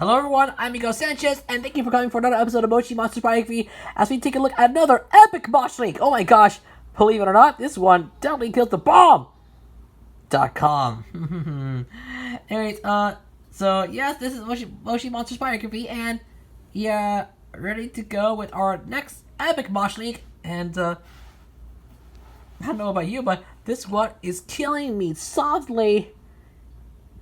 Hello everyone, I'm Miguel Sanchez, and thank you for coming for another episode of Moshi Monsters Biography as we take a look at another epic Moshling. Oh my gosh, believe it or not, this one definitely kills the bomb.com. Anyways, so yes, this is Moshi Monsters Biography, and yeah, ready to go with our next epic Moshling, and I don't know about you, but this one is killing me softly.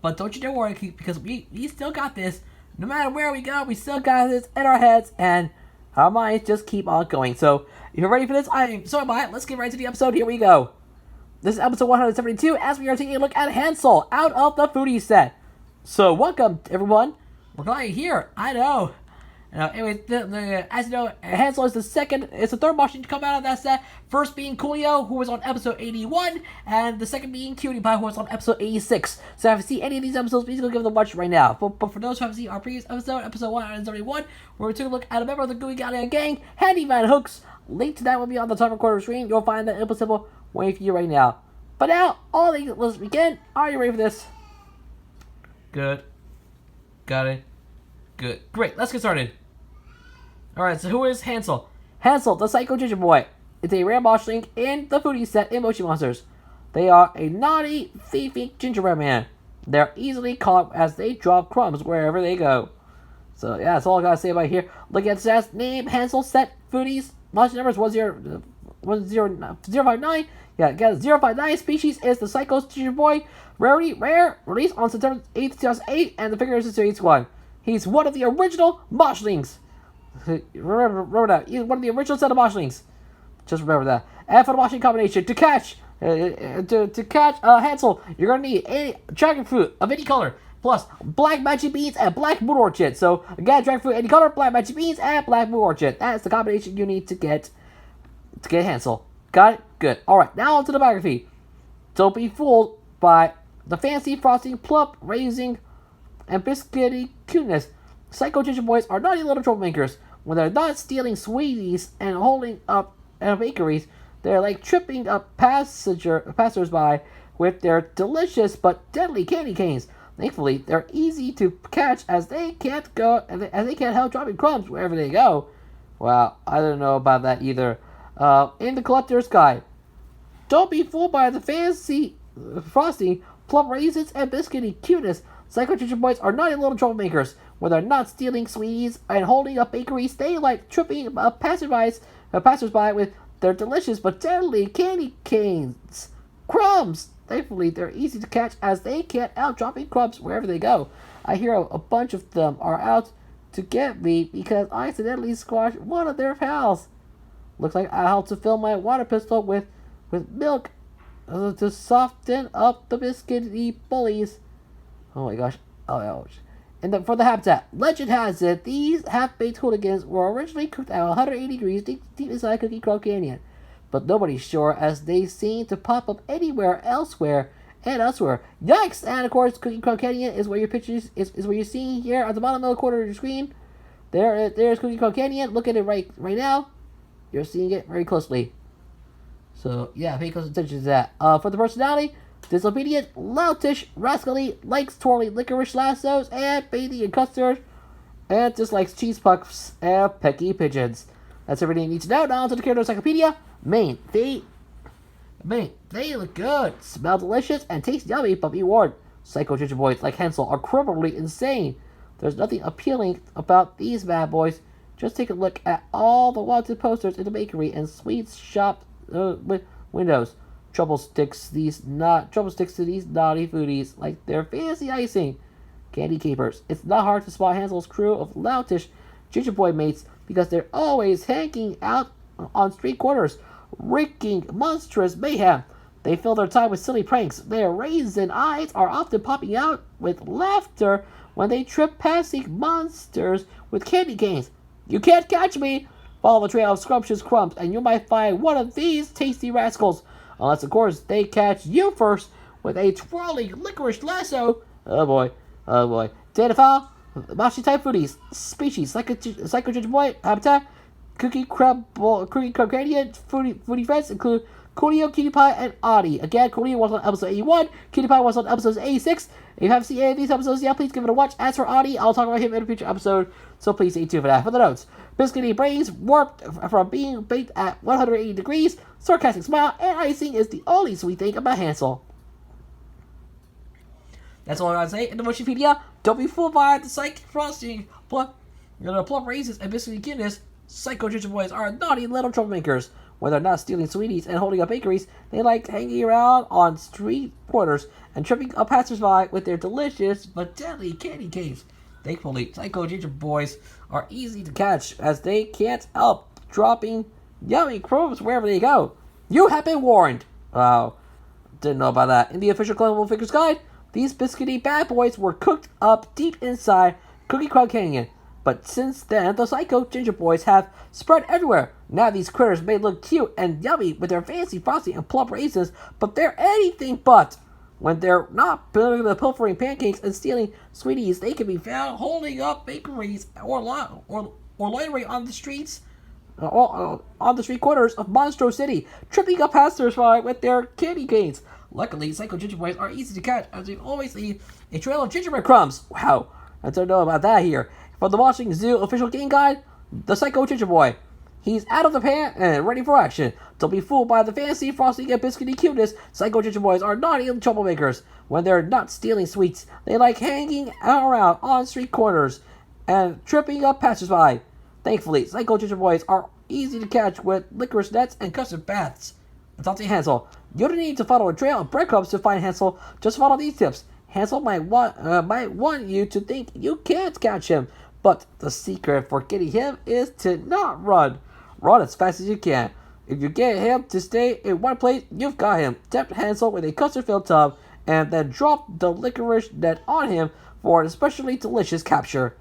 But don't you dare worry, because we still got this. No matter where we go, we still got this in our heads, and our minds just keep on going. So, if you're ready for this, so am I. Let's get right to the episode. Here we go. This is episode 172, as we are taking a look at Hansel out of the foodie set. So, welcome, everyone. We're glad you're here. I know. Anyway, as you know, Hansel is the third Moshling to come out of that set. First being Coolio, who was on episode 81, and the second being Cutie Pie, who was on episode 86. So if you see any of these episodes, please go give them a watch right now. But for those who haven't seen our previous episode 171, where we took a look at a member of the Gooey Galleon gang, Handyman Hooks. Link to that will be on the top corner of the screen. You'll find that simple waiting for you right now. But now, let's begin. Are you ready for this? Good. Got it. Good. Great. Let's get started. Alright, so who is Hansel? Hansel, the Psycho Ginger Boy, is a rare Moshling in the foodie set in Moshi Monsters. They are a naughty, thieving gingerbread man. They're easily caught as they drop crumbs wherever they go. So yeah, that's all I gotta say about here. Look at the stats. Name, Hansel, set, foodies, Moshi numbers 059. Yeah, got 059. Species is the Psycho Ginger Boy. Rarity, rare. Released on September 8th, 2008, and the figure is a Series 1. He's one of the original Moshlings. Remember that. He's one of the original set of Moshlings. Just remember that. And for the Moshling combination, to catch Hansel, you're gonna need any dragon fruit of any color, plus black magic beans and black moon orchid. So again, dragon fruit any color, black magic beans, and black moon orchid. That's the combination you need to get Hansel. Got it? Good. Alright, now on to the biography. Don't be fooled by the fancy frosting, plump, raising, and biscuity cuteness. Psycho Ginger Boys are naughty little troublemakers. When they're not stealing sweeties and holding up bakeries, they're like tripping up passers-by with their delicious but deadly candy canes. Thankfully, they're easy to catch as they can't help dropping crumbs wherever they go. Wow, I don't know about that either. In the collector's guide, don't be fooled by the fancy frosting, plump raisins, and biscuity cuteness. Psycho Ginger Boys are naughty little troublemakers. When they're not stealing sweeties and holding up bakeries, they like tripping up passers-by with their delicious but deadly candy canes. Crumbs! Thankfully, they're easy to catch as they can't out dropping crumbs wherever they go. I hear a bunch of them are out to get me because I accidentally squashed one of their pals. Looks like I'll have to fill my water pistol with milk to soften up the biscuity bullies. Oh my gosh. Oh, ouch. And for the habitat, legend has it these half-baked hooligans were originally cooked at 180 degrees deep inside Cookie Crow Canyon. But nobody's sure as they seem to pop up elsewhere. Yikes! And of course, Cookie Crow Canyon is where your pictures is where you're seeing here at the bottom of the corner of your screen. There's Cookie Crow Canyon. Look at it right now. You're seeing it very closely. So yeah, pay close attention to that. For the personality, disobedient, loutish, rascally, likes twirling licorice lassos and bathing in custard, and dislikes cheese puffs and pecky pigeons. That's everything you need to know. Now onto the character Encyclopedia. Main, they look good, smell delicious, and taste yummy, but be warned, Psycho Ginger Boys like Hansel are criminally insane. There's nothing appealing about these bad boys. Just take a look at all the wanted posters in the bakery and sweets shop windows. Trouble sticks to these naughty foodies like they're fancy icing. Candy capers. It's not hard to spot Hansel's crew of loutish ginger boy mates because they're always hanging out on street corners, wreaking monstrous mayhem. They fill their time with silly pranks. Their raisin eyes are often popping out with laughter when they trip passing monsters with candy canes. You can't catch me! Follow the trail of scrumptious crumbs and you might find one of these tasty rascals. Unless, of course, they catch you first with a twirling licorice lasso. Oh boy. Data file, Moshi type foodies, species, Psycho Ginger Boy, habitat, Cookie Crab Gradient, foodie friends include Coolio, Cutie Pie, and Audie. Again, Coolio was on episode 81. Cutie Pie was on episode 86. If you haven't seen any of these episodes yet, please give it a watch. As for Audie, I'll talk about him in a future episode, so please stay tuned for that. For the notes, biscuity brains warped from being baked at 180 degrees, sarcastic smile, and icing is the only sweet thing about Hansel. That's all I gotta say in the Moshipedia. Don't be fooled by the psych frosting, plump raisins, and biscuity cuteness. Psycho Gingerboys are naughty little troublemakers. When they're not stealing sweeties and holding up bakeries, they like hanging around on street corners and tripping up passersby with their delicious but deadly candy canes. Thankfully, Psycho Gingerboys are easy to catch as they can't help dropping yummy crumbs wherever they go. You have been warned. Wow, didn't know about that. In the official Collectible Figures Guide, these biscuity bad boys were cooked up deep inside Cookie Crumb Canyon. But since then, the Psycho Gingerboys have spread everywhere. Now these critters may look cute and yummy with their fancy frosting and plump raisins, but they're anything but. When they're not pilfering pancakes and stealing sweeties, they can be found holding up bakeries or loitering on the streets, on the street corners of Monstro City, tripping up passersby with their candy canes. Luckily, Psycho Gingerboys are easy to catch, as they always leave a trail of gingerbread crumbs. Wow, I don't know about that here. For the Moshling Zoo official game guide, the Psycho Gingerboy. He's out of the pan and ready for action. Don't be fooled by the fancy frosting and biscuity cuteness. Psycho Gingerboys are naughty and troublemakers. When they're not stealing sweets, they like hanging around on street corners and tripping up passersby. Thankfully, Psycho Gingerboys are easy to catch with licorice nets and custard baths. It's up to Hansel. You don't need to follow a trail of breadcrumbs to find Hansel. Just follow these tips. Hansel might want you to think you can't catch him, but the secret for getting him is to not run. Run as fast as you can. If you get him to stay in one place, you've got him. Tempt Hansel with a custard-filled tub, and then drop the licorice net on him for an especially delicious capture.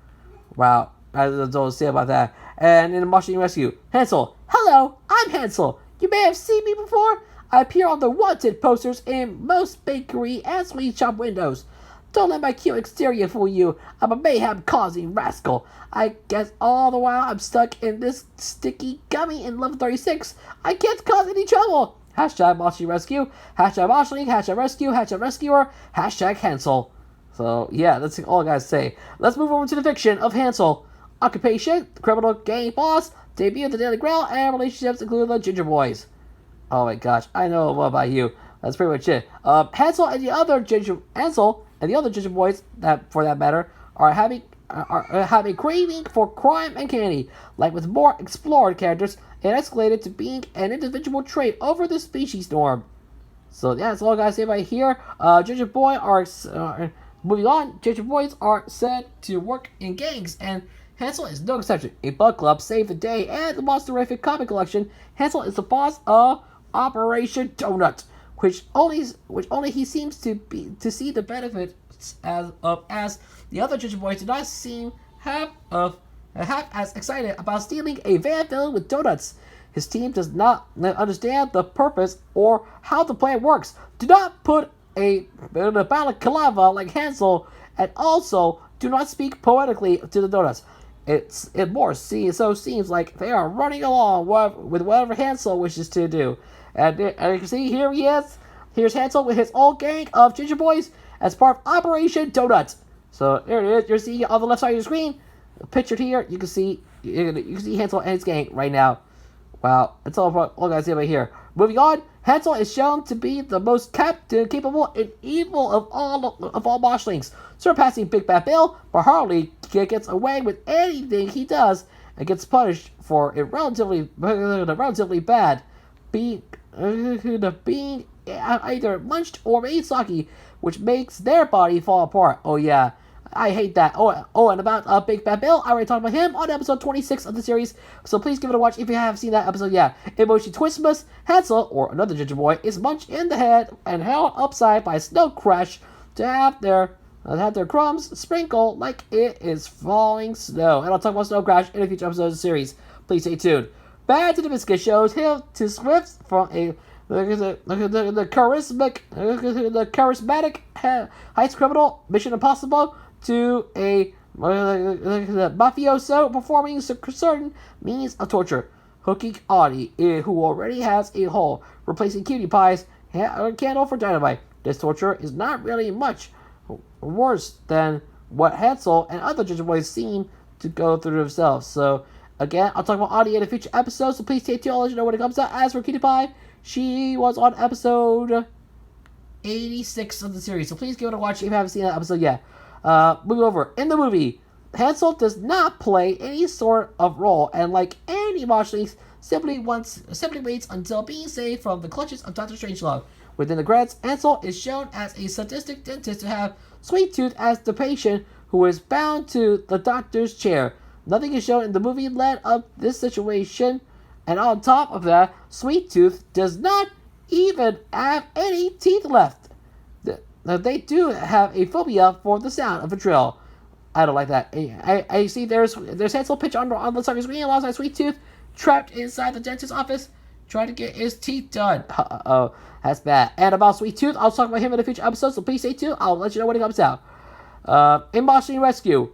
Wow, I don't know what to say about that. And in the Moshling Rescue, Hansel, hello, I'm Hansel. You may have seen me before. I appear on the wanted posters in most bakery and sweet shop windows. Don't let my cute exterior fool you. I'm a mayhem-causing rascal. I guess all the while I'm stuck in this sticky gummy in level 36. I can't cause any trouble. Hashtag Moshi Rescue. Hashtag Moshling. Hashtag Rescue. Hashtag Rescuer. Hashtag Hansel. So, yeah, that's all I gotta say. Let's move over to the fiction of Hansel. Occupation, criminal gang boss, debut of the Daily Grail, and relationships include the Gingerboys. Oh my gosh, I know what about you. That's pretty much it. Hansel and the other Gingerboys, that for that matter, are having a craving for crime and candy. Like with more explored characters, it escalated to being an individual trait over the species norm. So yeah, that's all I gotta say right here. Gingerboy are moving on. Gingerboys are said to work in gangs, and Hansel is no exception. A bug club saved the day, and the Monsterific comic collection. Hansel is the boss of Operation Donut, which only he seems to see the benefits as the other Gingerboys do not seem half as excited about stealing a van filled with donuts. His team does not understand the purpose or how the plan works. Do not put a balaclava like Hansel, and also do not speak poetically to the donuts. It more seems like they are running along with whatever Hansel wishes to do. And you can see here he is. Here's Hansel with his old gang of Gingerboys as part of Operation Donut. So there it is. You're seeing it on the left side of your screen. Pictured here, you can see Hansel and his gang right now. Wow, that's all I gotta say right here. Moving on, Hansel is shown to be the most capable and evil of all Moshlings, surpassing Big Bad Bill, but hardly gets away with anything he does and gets punished for it relatively bad, being either munched or made soggy, which makes their body fall apart. Oh yeah, I hate that. Oh, and about Big Bad Bill, I already talked about him on episode 26 of the series, so please give it a watch if you haven't seen that episode yet. In Moshi Twistmas, Hansel, or another Gingerboy, is munched in the head and held upside by a snow crash to have their crumbs sprinkle like it is falling snow. And I'll talk about Snow Crash in a future episode of the series. Please stay tuned. Bad to the Biscuit shows him to Swift from the charismatic heist criminal Mission Impossible to a mafioso performing certain means of torture. hooking Audie, who already has a hole, replacing Cutie Pie's candle for dynamite. This torture is not really much worse than what Hansel and other Gingerboys seem to go through themselves. So, again, I'll talk about Audie in a future episode, so please stay tuned. I'll let you know when it comes out. As for Cutie Pie, she was on episode 86 of the series, so please give it a watch if you haven't seen that episode yet. Moving over. In the movie, Hansel does not play any sort of role, and like any Moshlings, simply waits until being saved from the clutches of Dr. Strangelove. Within the credits, Hansel is shown as a sadistic dentist to have Sweet Tooth as the patient who is bound to the doctor's chair. Nothing is shown in the movie led up this situation, and on top of that, Sweet Tooth does not even have any teeth left. They do have a phobia for the sound of a drill. I don't like that. I see there's Hansel pitch on the second screen alongside Sweet Tooth trapped inside the dentist's office trying to get his teeth done. Uh-oh, that's bad. And about Sweet Tooth, I'll talk about him in a future episode, so please stay tuned. I'll let you know when it comes out. In Moshling Rescue,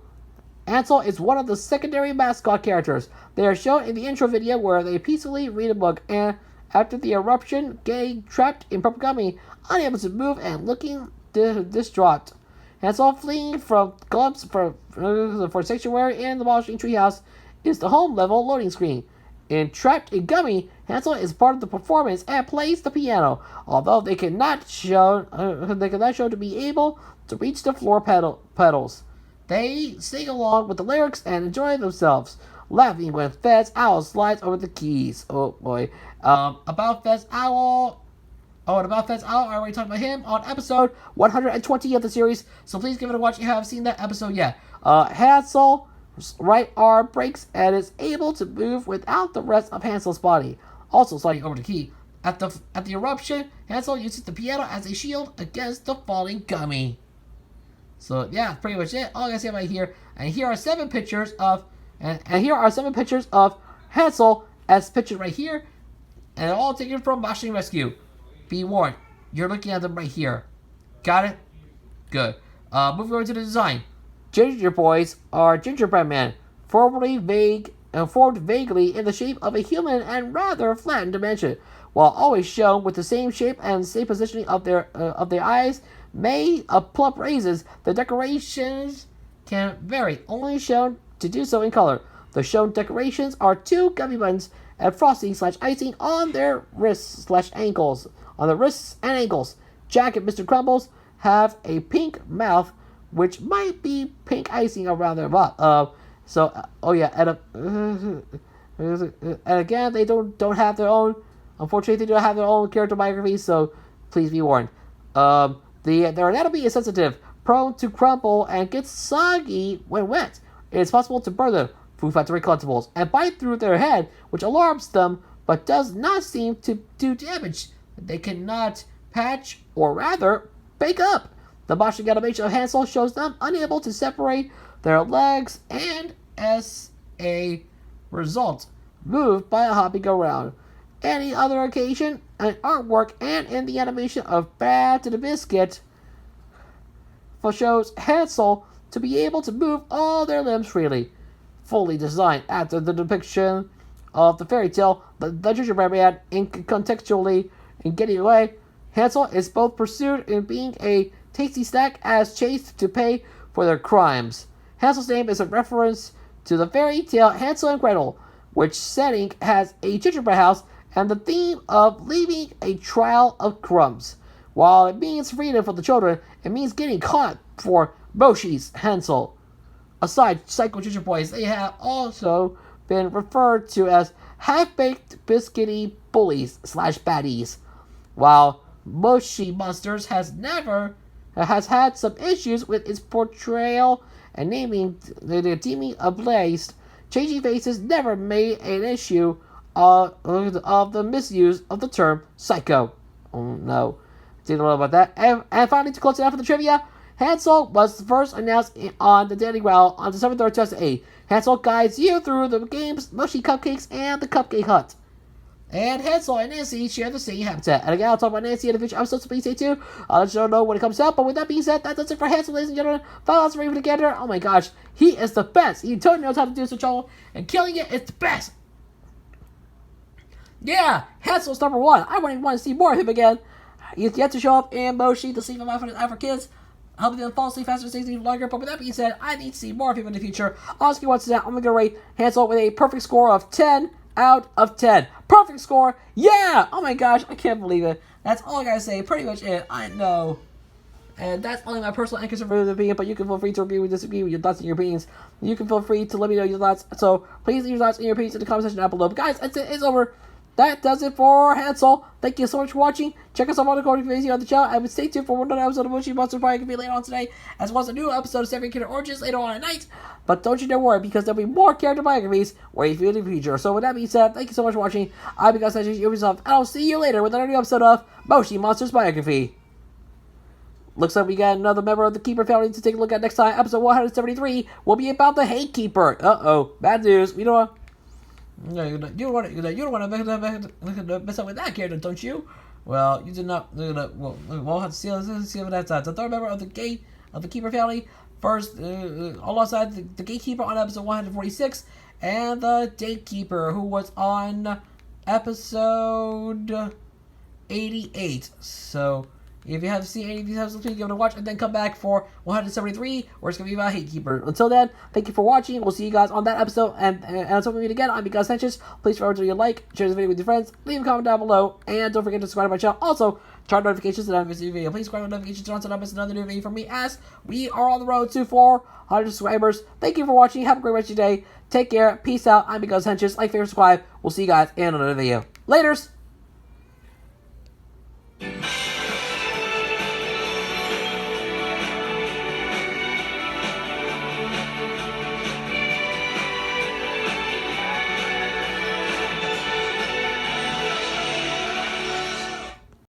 Hansel is one of the secondary mascot characters. They are shown in the intro video where they peacefully read a book, and after the eruption, getting trapped in purple gummy, unable to move and looking distraught. Hansel, fleeing from clubs for sanctuary in the Moshling treehouse, is the home level loading screen. In Trapped in Gummy, Hansel is part of the performance and plays the piano, although they cannot show to be able to reach the floor pedals. They sing along with the lyrics and enjoy themselves, laughing when Fez Owl slides over the keys. Oh boy. About Fez Owl, I already talked about him on episode 120 of the series, so please give it a watch if you haven't seen that episode yet. Hansel's right arm breaks and is able to move without the rest of Hansel's body. Also sliding over the key. At the eruption, Hansel uses the piano as a shield against the falling gummy. So yeah, that's pretty much it. All I gotta say about here. And here are 7 pictures of Hansel as pictured right here, and all taken from Moshling Rescue. Be warned, you're looking at them right here. Got it? Good. Moving over to the design. Gingerboys are gingerbread men, formed vaguely in the shape of a human and rather flattened dimension, while always shown with the same shape and same positioning of their eyes, made of plump raisins. The decorations can vary, only shown to do so in color. The shown decorations are 2 gummy buttons and frosting/icing on their wrists/ankles. On the wrists and ankles, Jack and Mr. Crumbles have a pink mouth, which might be pink icing around their mouth. And again, they don't have their own. Unfortunately, they don't have their own character biographies, so please be warned. Their anatomy is sensitive, prone to crumble, and gets soggy when wet. It is possible to burn them, Food Factory collectibles, and bite through their head, which alarms them, but does not seem to do damage. They cannot patch, or rather, bake up. The Moshling animation of Hansel shows them unable to separate their legs, and as a result, moved by hopping around. Any other occasion, an artwork, and in the animation of Bad to the Biscuit shows Hansel to be able to move all their limbs freely. Fully designed after the depiction of the fairy tale, the Gingerbread Man, contextually in getting away, Hansel is both pursued in being a tasty snack as chased to pay for their crimes. Hansel's name is a reference to the fairy tale Hansel and Gretel, which setting has a gingerbread house and the theme of leaving a trail of crumbs. While it means freedom for the children, it means getting caught for Moshi's Hansel. Aside Psycho Gingerboys, they have also been referred to as half-baked biscuity bullies/baddies. While Moshi Monsters has had some issues with its portrayal and naming the teaming ablaze, changing faces never made an issue of the misuse of the term psycho. Oh no. Didn't know about that. And finally, to close it out for the trivia, Hansel was first announced on the Daily Growl on December 3rd, 2008. Hansel guides you through the games, Moshi Cupcakes, and the Cupcake Hut. And Hansel and Nancy share the same habitat. And again, I'll talk about Nancy in the future episode, so please stay tuned. I'll let you know when it comes out. But with that being said, that does it for Hansel, ladies and gentlemen. Follow us, Raven together. Oh my gosh, he is the best. He totally knows how to do this trouble, and killing it is the best. Yeah, Hansel's number one. I want to see more of him again. He's yet to show up in Moshi to sleep him out for kids, helping them fall asleep faster, stay even longer. But with that being said, I need to see more of him in the future. Honestly, once again, I'm going to rate Hansel with a perfect score of 10 out of 10. Perfect score. Yeah! Oh my gosh, I can't believe it. That's all I gotta say. Pretty much it. I know. And that's only my personal anchors for the opinion, but you can feel free to agree or disagree with your thoughts and your opinions. You can feel free to let me know your thoughts. So please leave your thoughts and your opinions in the comment section down below. But guys, that's it. It's over. That does it for Hansel. Thank you so much for watching. Check us out on the code if you on the channel. And stay tuned for another episode of Moshi Monsters Biography later on today, as well as a new episode of Seven Killer Oranges later on at night. But don't you dare worry, because there'll be more character biographies waiting for you in the future. So with that being said, thank you so much for watching. I've been Gus Yourself, and I'll see you later with another new episode of Moshi Monsters Biography. Looks like we got another member of the Keeper family to take a look at next time. Episode 173 will be about the Hate Keeper. Uh-oh. Bad news. You know what? You don't want to mess up with that character, don't you? Well, you did not. We'll have to see what that's at. The third member of the Keeper family. First, alongside the Gatekeeper on episode 146, and the Gatekeeper who was on episode 88. So, if you haven't seen any of these episodes, please give it a watch and then come back for 173, where it's going to be about Hate Keeper. Until then, thank you for watching. We'll see you guys on that episode. And until we meet again, I'm Gus Sanchez. Please remember to like, share this video with your friends, leave a comment down below, and don't forget to subscribe to my channel. Also, turn notifications so that I don't miss a video. Please subscribe to notifications so that I don't miss another new video from me, as we are on the road to 400 subscribers. Thank you for watching. Have a great rest of your day. Take care. Peace out. I'm Gus Sanchez. Like, favorite, subscribe. We'll see you guys in another video. Laters!